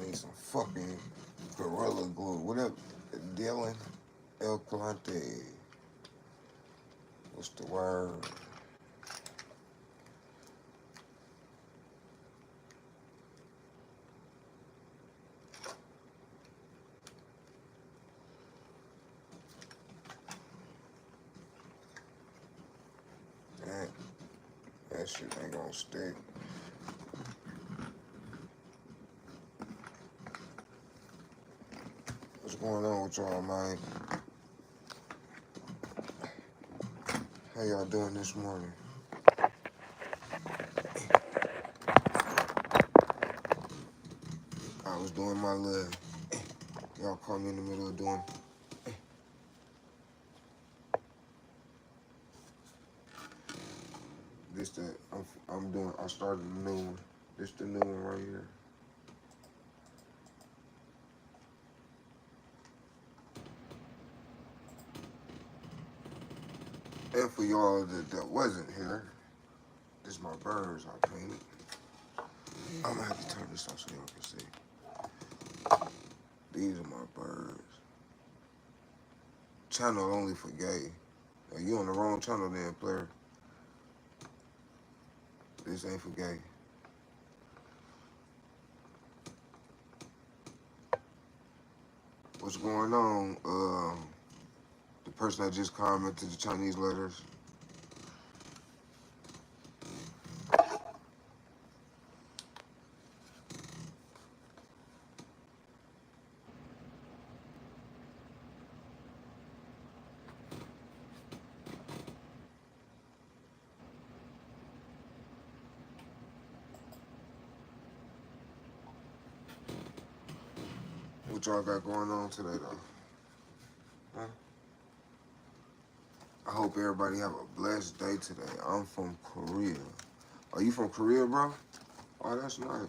need some fucking Gorilla Glue. What up, Dylan El Calante? What's the word? That shit ain't gonna stick. What's going on with y'all, man? How y'all doing this morning? I was doing my little. Y'all caught me in the middle of doing. This the I'm doing. I started a new one. This the new one right here. And for y'all that wasn't here, this is my birds I painted. I'm gonna have to turn this off so y'all can see. These are my birds. Channel only for gay. Now, you on the wrong channel then, player. This ain't for gay. What's going on? The person that just commented the Chinese letters. What y'all got going on today, though? Huh? I hope everybody have a blessed day today. I'm from Korea. Are you from Korea, bro? Oh, that's nice.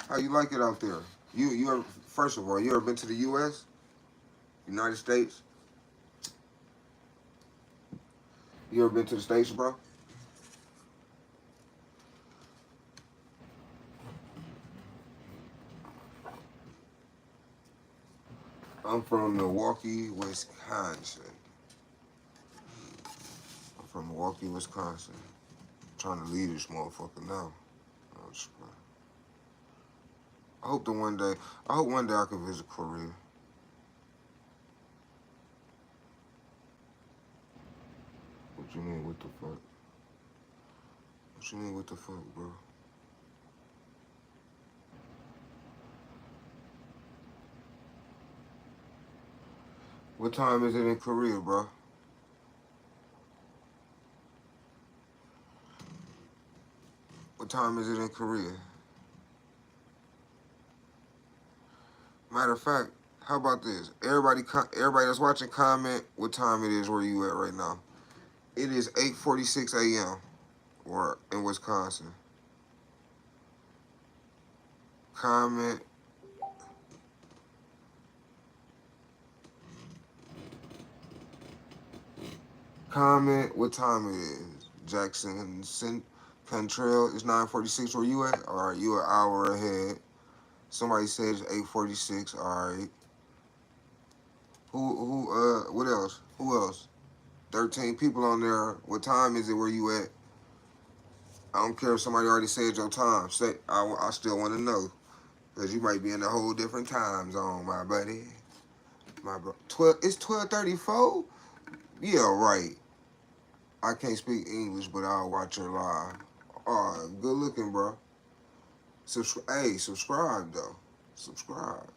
How you like it out there? You ever, first of all, you ever been to the U.S.? United States? You ever been to the States, bro? I'm from Milwaukee, Wisconsin. I'm from Milwaukee, Wisconsin. I'm trying to leave this motherfucker now. I'm just playing. I hope one day I can visit Korea. What you mean, what the fuck? What you mean, what the fuck, bro? What time is it in Korea, bro? What time is it in Korea? Matter of fact, how about this? Everybody that's watching, comment what time it is where you at right now. It is 8:46 a.m. or in Wisconsin. Comment. Comment what time it is. Jackson Cantrell, it's 9:46 where you at? All right, you an hour ahead. Somebody said it's 8:46. All right. What else? Who else? 13 people on there. What time is it where you at? I don't care if somebody already said your time. Say, I still want to know. Because you might be in a whole different time zone, my buddy. My bro. It's 12:34? Yeah, right. I can't speak English, but I'll watch her live. Oh, good looking, bro. Hey, subscribe, though. Subscribe.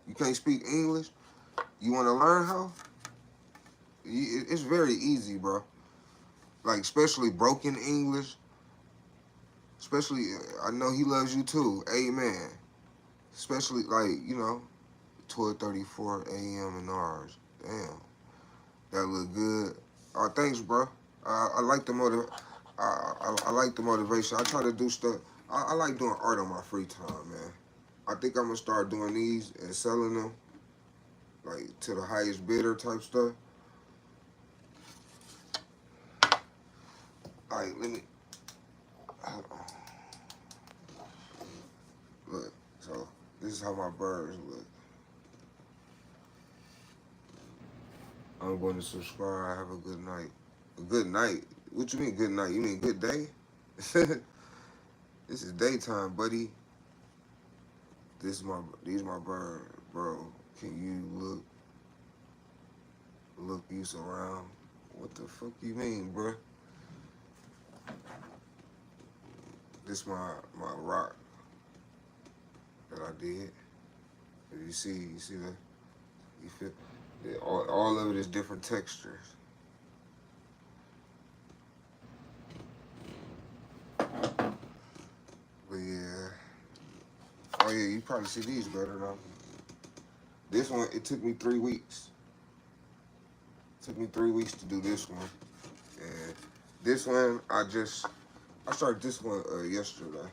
You can't speak English? You want to learn how? It's very easy, bro. Like, especially broken English. Especially, I know he loves you too. Amen. Especially, like, 12:34 a.m. in ours. Damn. That look good. Oh, thanks, bro. I like the I like the motivation. I try to do stuff. I like doing art on my free time, man. I think I'm gonna start doing these and selling them, like to the highest bidder type stuff. Like, let me. Look, so This is how my birds look. I'm going to subscribe. Have a good night. A good night? What you mean good night? You mean good day? This is daytime, buddy. These my bird, bro. Can you look you around? What the fuck you mean, bro? This my rock that I did. You see that? You feel? Yeah, all of it is different textures. But yeah. Oh yeah, you probably see these better though. This one, it took me 3 weeks. It took me 3 weeks to do this one. And this one, I started this one yesterday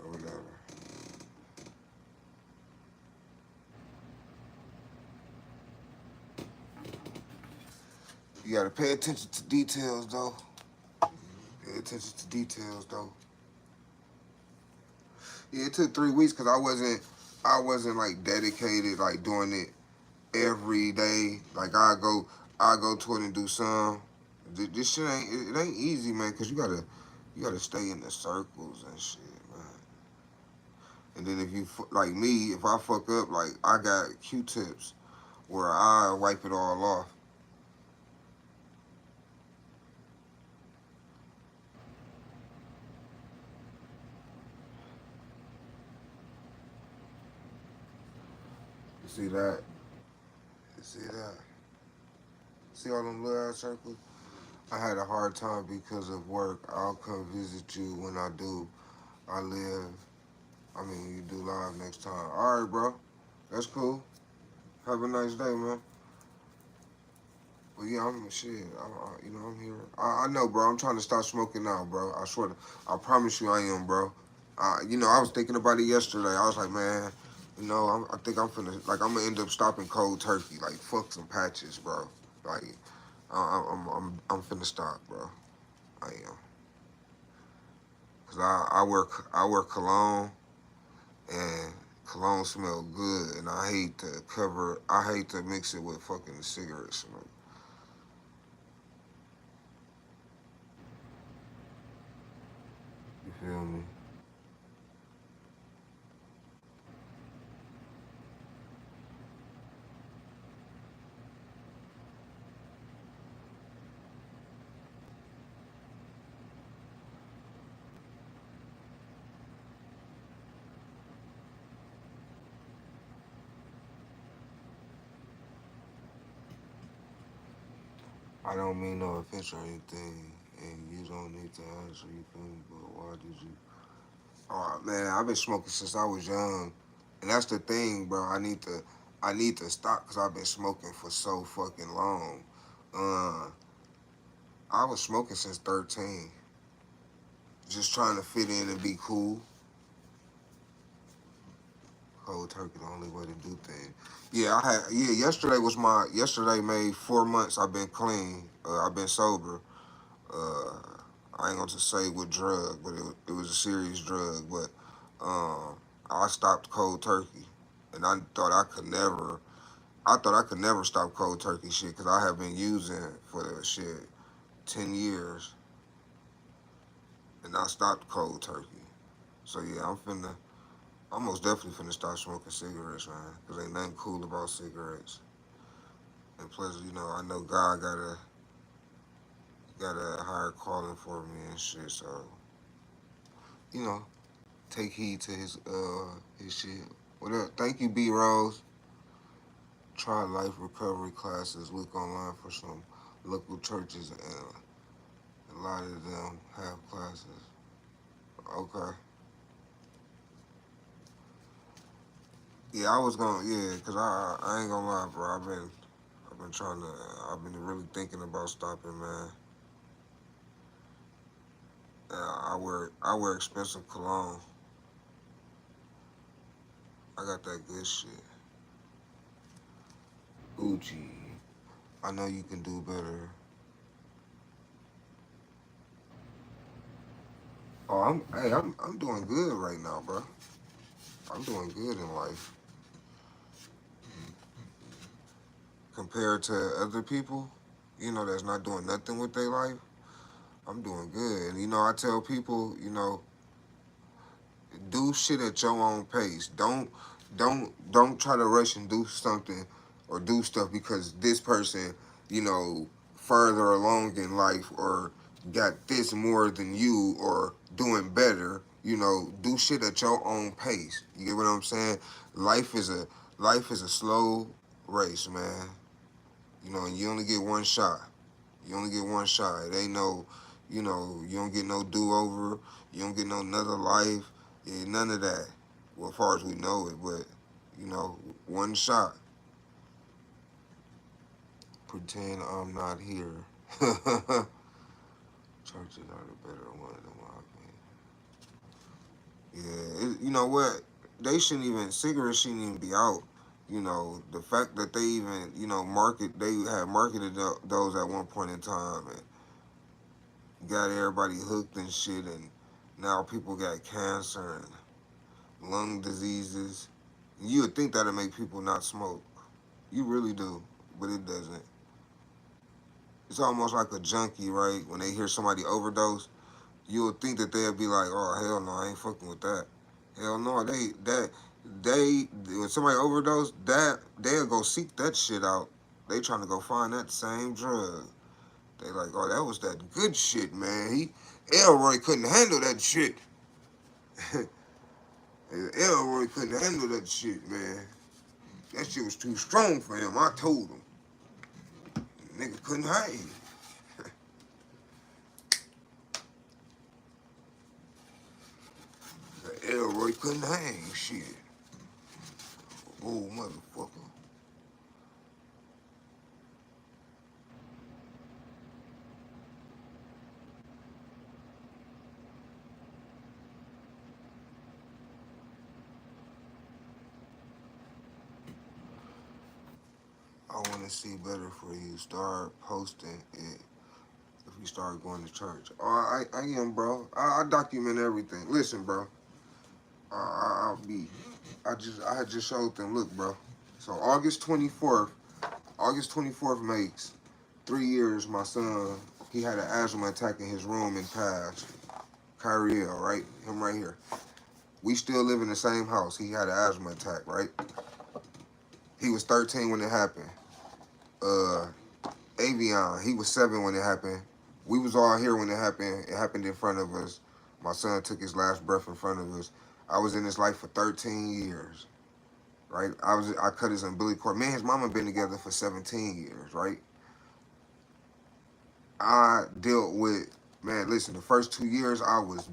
or whatever. You gotta pay attention to details though. Pay attention to details though. Yeah, it took 3 weeks because I wasn't like dedicated like doing it every day. Like I go to it and do some. This shit ain't easy, man. Cause you gotta stay in the circles and shit, man. And then if you like me, if I fuck up, like I got Q-tips where I wipe it all off. You see that? You see that? See all them little ass circles? I had a hard time because of work. I'll come visit you when I do. I live. I mean, you do live next time. All right, bro. That's cool. Have a nice day, man. Well, yeah, I'm shit. I'm here. I know, bro. I'm trying to stop smoking now, bro. I swear. I promise you, I am, bro. I was thinking about it yesterday. I was like, man, I think I'm gonna end up stopping cold turkey. Like, fuck some patches, bro. Like, I'm finna stop, bro. I am. Cause I wear cologne and cologne smell good, and I hate to mix it with fucking cigarette smoke. You feel me? I don't mean no offense or anything, and you don't need to answer. You feel me? But why did you? Oh man, I've been smoking since I was young, and that's the thing, bro. I need to stop because I've been smoking for so fucking long. Uh, I was smoking since 13, just trying to fit in and be cool. Cold turkey, the only way to do things. Yesterday made 4 months I've been clean. I've been sober. Uh, I ain't gonna just say what drug, but it was a serious drug. But I stopped cold turkey, and I thought I could never stop cold turkey shit because I have been using for the shit 10 years, and I stopped cold turkey. So yeah, I'm most definitely finna start smoking cigarettes, man, because ain't nothing cool about cigarettes. And plus, I know God got a higher calling for me and shit. So, you know, take heed to his shit. What up? Thank you, B Rose. Try life recovery classes. Look online for some local churches, and a lot of them have classes. Okay. Yeah, I was gonna. Yeah, cause I ain't gonna lie, bro. I've been trying to. I've been really thinking about stopping, man. I wear expensive cologne. I got that good shit. Gucci. I know you can do better. Oh, I'm doing good right now, bro. I'm doing good in life. Compared to other people, that's not doing nothing with their life, I'm doing good. And I tell people, do shit at your own pace. Don't try to rush and do something or do stuff because this person, you know, further along in life or got this more than you or doing better. Do shit at your own pace. You get what I'm saying? Life is a life is a slow race, man. And you only get one shot. You only get one shot. It ain't no, you don't get no do over. You don't get no another life. Yeah, none of that. Well, as far as we know it, but one shot. Pretend I'm not here. Churches are the better one, in my opinion. Yeah, you know what? They shouldn't even cigarettes shouldn't even be out. The fact that they even they had marketed those at one point in time and got everybody hooked and shit, and now people got cancer and lung diseases. You would think that'd make people not smoke. You really do, but it doesn't. It's almost like a junkie, right? When they hear somebody overdose, you would think that they'd be like, "Oh hell no, I ain't fucking with that." Hell no, they when somebody overdose, that they'll go seek that shit out. They trying to go find that same drug. They like, "Oh, that was that good shit, man. Elroy couldn't handle that shit. Elroy couldn't handle that shit, man. That shit was too strong for him. I told him, nigga couldn't hang. Elroy couldn't hang, shit. Oh, motherfucker." I want to see better for you. Start posting it if you start going to church. Oh, I am, bro. I document everything. Listen, bro. I'll be. I had just showed them. Look, bro. So August 24th makes 3 years. My son, he had an asthma attack in his room and passed. Kyrie, right? Him right here. We still live in the same house. He had an asthma attack, right? He was 13 when it happened. Uh, Avion, he was 7 when it happened. We was all here when it happened. It happened in front of us. My son took his last breath in front of us. I was in his life for 13 years, right? I cut his umbilical cord. Me and his mama been together for 17 years, right? I dealt with, man, listen, the first 2 years I was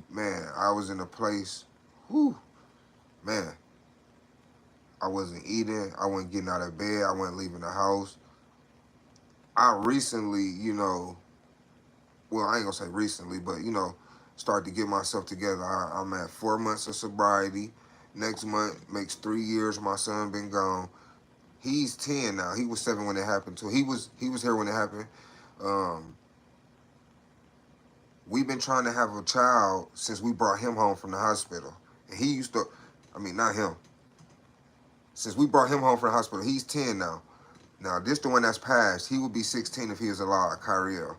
in a place, whew, man, I wasn't eating, I wasn't getting out of bed, I wasn't leaving the house. I recently, well, I ain't gonna say recently, but started to get myself together. I'm at 4 months of sobriety. Next month makes 3 years. My son been gone. He's 10 now. He was 7 when it happened. So he was here when it happened. Um, we've been trying to have a child since we brought him home from the hospital. And he used to, I mean, not him. Since we brought him home from the hospital, he's 10 now. Now, this the one that's passed. He would be 16 if he was alive, Kyriel.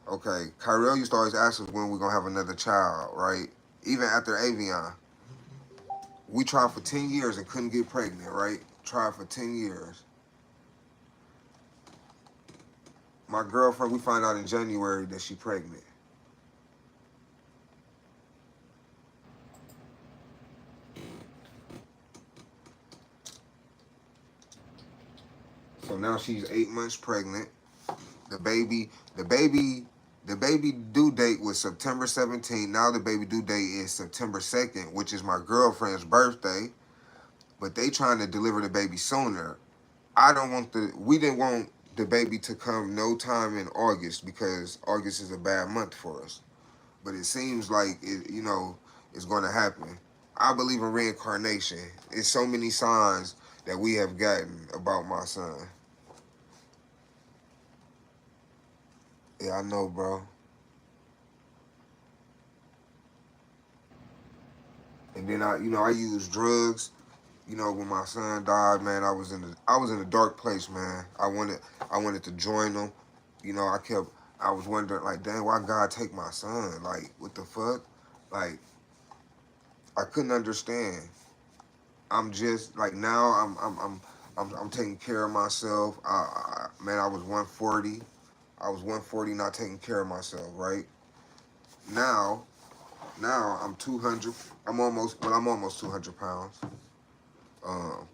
Okay, Kyriel used to always ask us when we're going to have another child, right? Even after Avion. We tried for 10 years and couldn't get pregnant, right? Tried for 10 years. My girlfriend, we find out in January that she pregnant. So now she's 8 months pregnant. The baby, the baby, the baby due date was September 17th. Now the baby due date is September 2nd, which is my girlfriend's birthday. But they trying to deliver the baby sooner. We didn't want the baby to come no time in August because August is a bad month for us. But it seems like it's going to happen. I believe in reincarnation. It's so many signs that we have gotten about my son. Yeah, I know, bro. And then I use drugs. you know, when my son died, man, I was in a dark place, man. I wanted to join them. You know, I was wondering like, dang, why God take my son? Like, what the fuck? Like, I couldn't understand. I'm just like now I'm taking care of myself. Man, I was 140. I was 140 not taking care of myself, right? Now, now I'm 200. I'm almost 200 pounds. Um,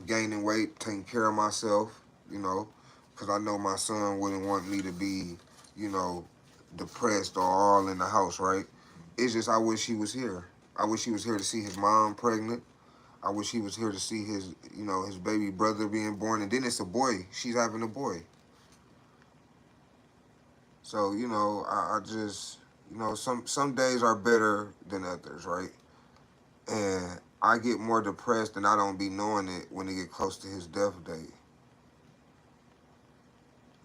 Gaining weight, taking care of myself, you know, because I know my son wouldn't want me to be, you know, depressed or all in the house, right? It's just I wish he was here. I wish he was here to see his mom pregnant. I wish he was here to see his, you know, his baby brother being born, and then it's a boy. She's having a boy. So you know, I just, you know, some days are better than others, right? And I get more depressed, and I don't be knowing it when it get close to his death date,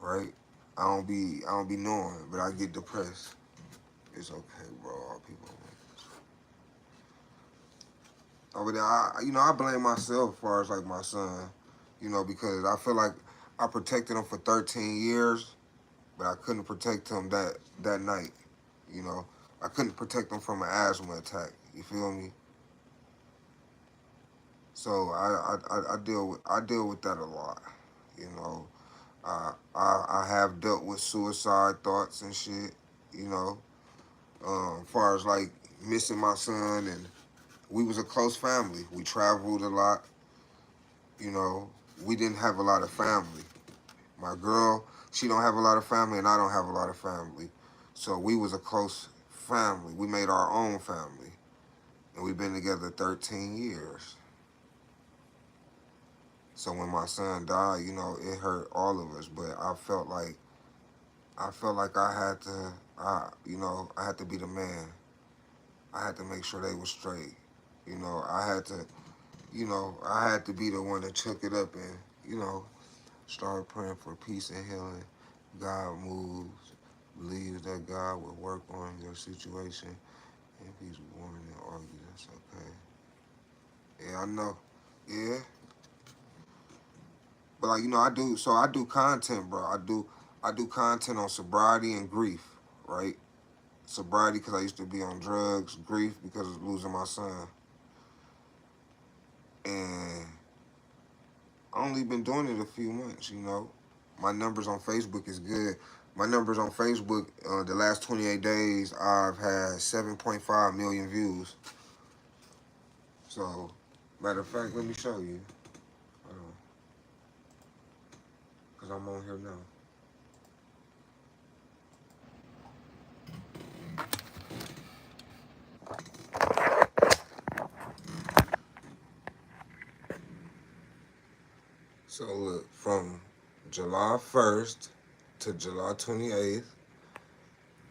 right? I don't be knowing, but I get depressed. It's okay, bro. All people. But you know, I blame myself as far as like my son, you know, because I feel like I protected him for 13 years, but I couldn't protect him that night. You know, I couldn't protect him from an asthma attack. You feel me? So I deal with that a lot. You know, I have dealt with suicide thoughts and shit. You know, as far as like missing my son, and we was a close family. We traveled a lot. You know, we didn't have a lot of family. My girl, she don't have a lot of family, and I don't have a lot of family. So we was a close family. We made our own family, and we've been together 13 years. So when my son died, you know, it hurt all of us. But I felt like you know, I had to be the man. I had to make sure they were straight. You know, I had to be the one that took it up and, you know, start praying for peace and healing. God moves, believes that God will work on your situation. And if he's warring and argue, that's okay. Yeah, I know. Yeah. But like, you know, I do content, bro. I do content on sobriety and grief, right? Sobriety because I used to be on drugs, grief because of losing my son. And I only been doing it a few months, you know. My numbers on Facebook is good. My numbers on Facebook, the last 28 days, I've had 7.5 million views. So, matter of fact, let me show you. Because I'm on here now. So, look, from July 1st to July 28th,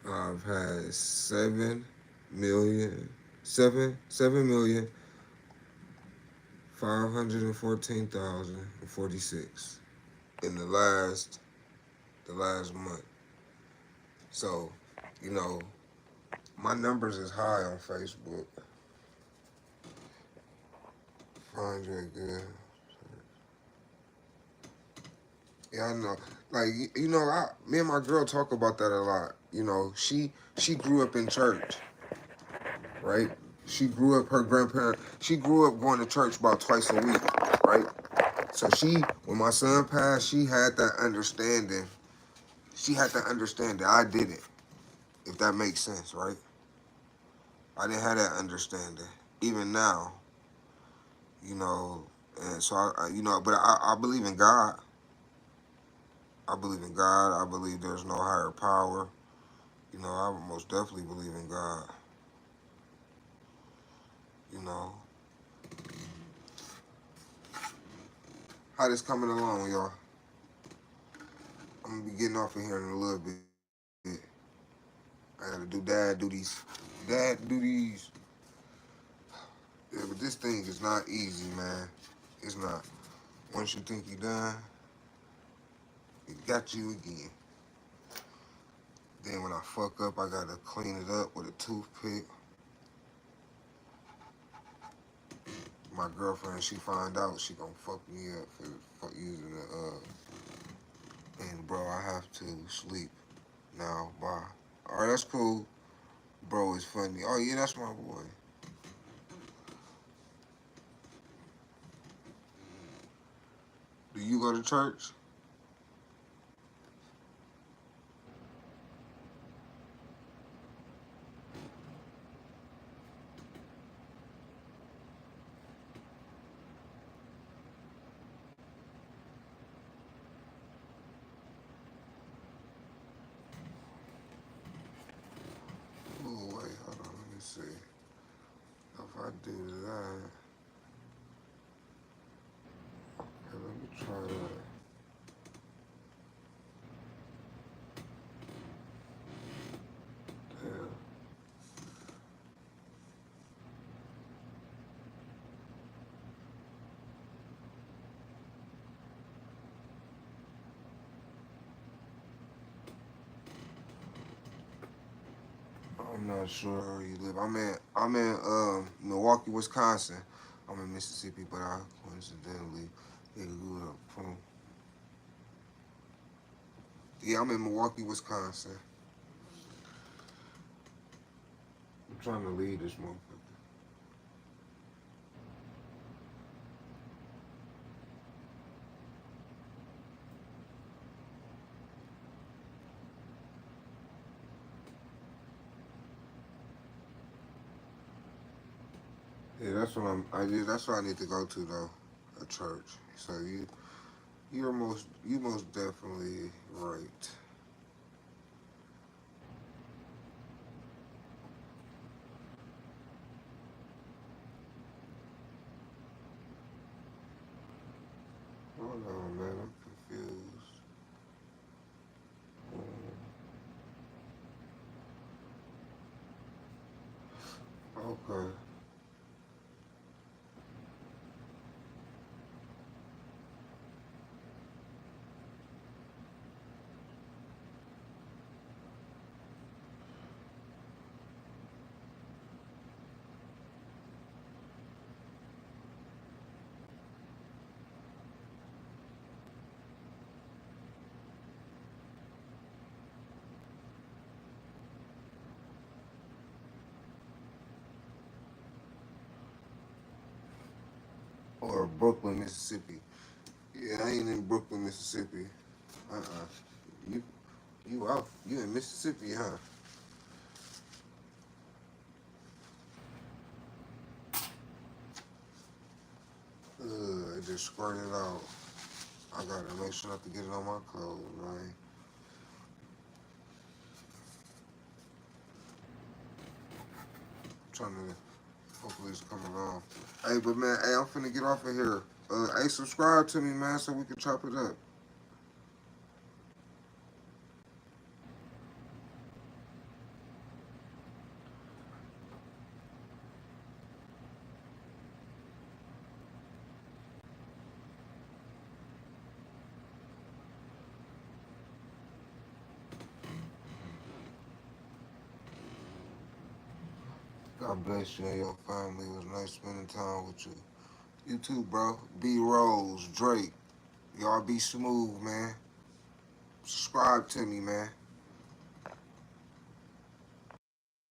I've had 7,514,046 in the last month. So, you know, my numbers is high on Facebook. 500 good. Yeah, I know. Like you know, me and my girl talk about that a lot. You know, she grew up in church, right? She grew up her grandparent. She grew up going to church about twice a week, right? So when my son passed, she had that understanding. She had to understand that I didn't, if that makes sense, right? I didn't have that understanding. Even now, you know, and so you know, but I believe in God. I believe in God. I believe there's no higher power. You know, I most definitely believe in God. You know, how this coming along, y'all? I'm gonna be getting off of here in a little bit. I gotta do dad do these. Yeah, but this thing is not easy, man. It's not. Once you think you're done, it got you again. Then when I fuck up, I gotta clean it up with a toothpick. my girlfriend, she find out, she gonna fuck me up for using and bro, I have to sleep now. Bye. Alright, that's cool. Bro, it's funny. Oh yeah, that's my boy. Do you go to church? Oh wait, hold on, let me see. If I do that, okay, let me try that. Yeah. I'm not sure where you live. I'm in Milwaukee, Wisconsin. I'm in Mississippi, but I coincidentally grew up from. Yeah, I'm in Milwaukee, Wisconsin. I'm trying to leave this motherfucker. Yeah, that's what that's what I need to go to though, a church. So you most definitely right. Hold on, man, I'm confused. Okay. Or Brooklyn, Mississippi. Yeah, I ain't in Brooklyn, Mississippi. Uh-uh. You you out? You in Mississippi, huh? It just squirted out. I gotta make sure not to get it on my clothes, man. I'm trying to hopefully it's coming along. Hey, but man, hey, I'm finna get off of here. Hey, subscribe to me, man, so we can chop it up. God bless you and your family. It was nice spending time with you. You too, bro. B Rose, Drake. Y'all be smooth, man. Subscribe to me, man.